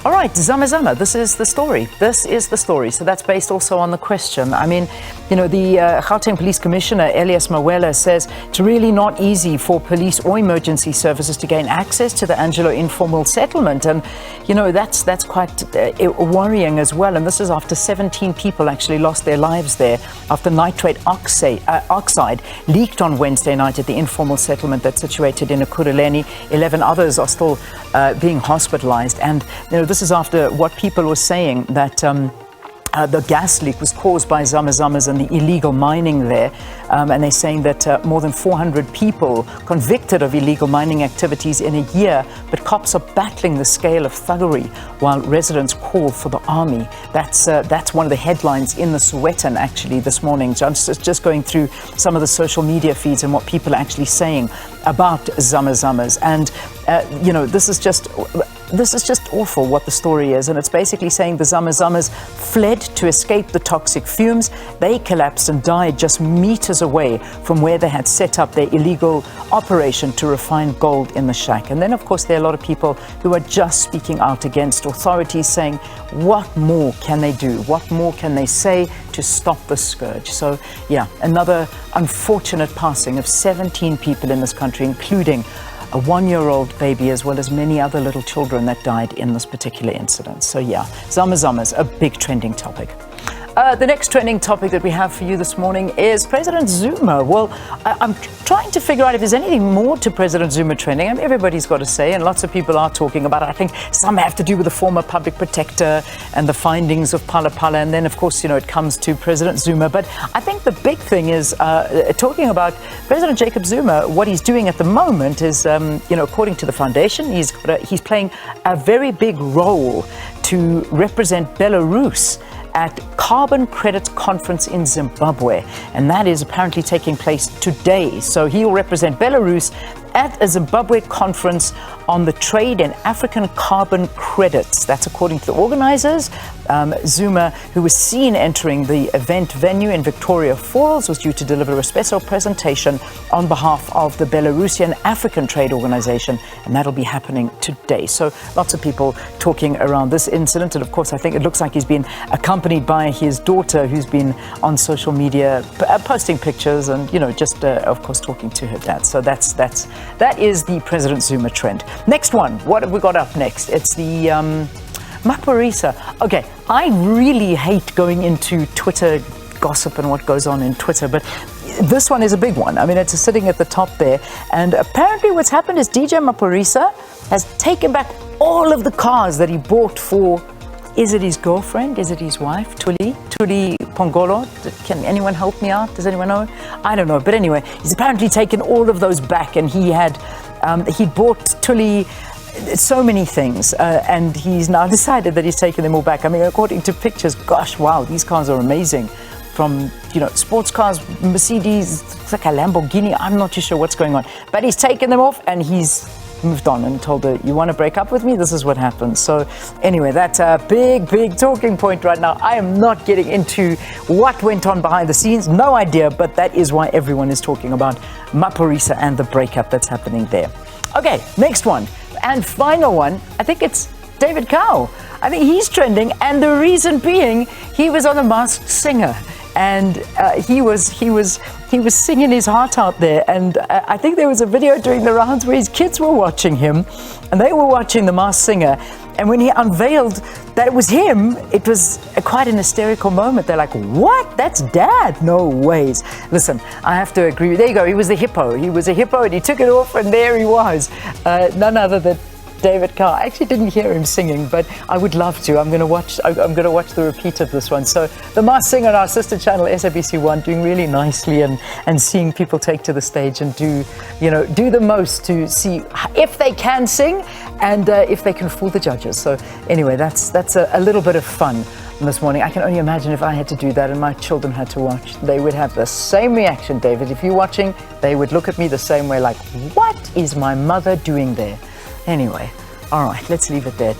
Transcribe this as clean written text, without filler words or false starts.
All right, Zama Zama, this is the story. This is the story. So that's based also on the question. I mean, you know, the Gauteng Police Commissioner, Elias Mawela, says it's really not easy for police or emergency services to gain access to the Angelo informal settlement. And, you know, that's quite worrying as well. And this is after 17 people actually lost their lives there after nitrate oxide leaked on Wednesday night at the informal settlement that's situated in Ekurhuleni. 11 others are still being hospitalized. And, you know, this is after what people were saying that the gas leak was caused by Zama Zamas and the illegal mining there. And they're saying that more than 400 people convicted of illegal mining activities in a year, but cops are battling the scale of thuggery while residents call for the army. That's one of the headlines in the Sowetan actually this morning. So I'm just going through some of the social media feeds and what people are actually saying about Zama Zamas. And, you know, this is just awful what the story is, and it's basically saying the Zama Zamas fled to escape the toxic fumes. They collapsed and died just meters away from where they had set up their illegal operation to refine gold in the shack. And then, of course, there are a lot of people who are just speaking out against authorities, saying, what more can they do? What more can they say to stop the scourge? So, yeah, another unfortunate passing of 17 people in this country, including a 1-year-old baby, as well as many other little children that died in this particular incident. So yeah, Zama Zama's a big trending topic. The next trending topic that we have for you this morning is President Zuma. Well, I'm trying to figure out if there's anything more to President Zuma trending. I mean, everybody's got to say, and lots of people are talking about it. I think some have to do with the former public protector and the findings of Phala, and then, of course, you know, it comes to President Zuma. But I think the big thing is talking about President Jacob Zuma. What he's doing at the moment is, you know, according to the foundation, he's playing a very big role to represent Belarus at Carbon Credits Conference in Zimbabwe, and that is apparently taking place today. So he'll represent Belarus at a Zimbabwe conference on the trade in African carbon credits. That's according to the organizers. Zuma, who was seen entering the event venue in Victoria Falls, was due to deliver a special presentation on behalf of the Belarusian African Trade Organization, and that'll be happening today. So lots of people talking around this incident, and of course I think it looks like he's been accompanied by his daughter, who's been on social media posting pictures and, you know, just of course talking to her dad. So that is the President Zuma trend. Next one, what have we got up next? It's the Maporisa. Okay, I really hate going into Twitter gossip and what goes on in Twitter, but this one is a big one. I mean, it's sitting at the top there, and apparently what's happened is DJ Maporisa has taken back all of the cars that he bought for, is it his girlfriend? Is it his wife? Tuli Pongolo? Can anyone help me out? Does anyone know? I don't know. But anyway, he's apparently taken all of those back, and he bought Tuli so many things, and he's now decided that he's taken them all back. I mean, according to pictures, gosh, wow, these cars are amazing. From, you know, sports cars, Mercedes, it's like a Lamborghini. I'm not too sure what's going on. But he's taken them off, and he's moved on and told her, you want to break up with me? This is what happens. So anyway, that's a big talking point right now. I am not getting into what went on behind the scenes. No idea, but that is why everyone is talking about Maporisa and the breakup that's happening there. Okay, next one and final one. I think it's David Cowell. I think he's trending, and the reason being he was on The Masked Singer. And he was singing his heart out there, and I think there was a video doing the rounds where his kids were watching him, and they were watching The Masked Singer, and when he unveiled that it was him, it was quite an hysterical moment. They're like, what? That's Dad? No ways. Listen, I have to agree. There you go. He was a hippo, and he took it off, and there he was. None other than David Carr. I actually didn't hear him singing, but I would love to. I'm going to watch the repeat of this one. So The Masked Singer on our sister channel SABC 1 doing really nicely, and seeing people take to the stage and do the most to see if they can sing and if they can fool the judges. So anyway, that's a little bit of fun this morning. I can only imagine if I had to do that and my children had to watch, they would have the same reaction, David. If you're watching, they would look at me the same way, like, what is my mother doing there? Anyway, all right, let's leave it there.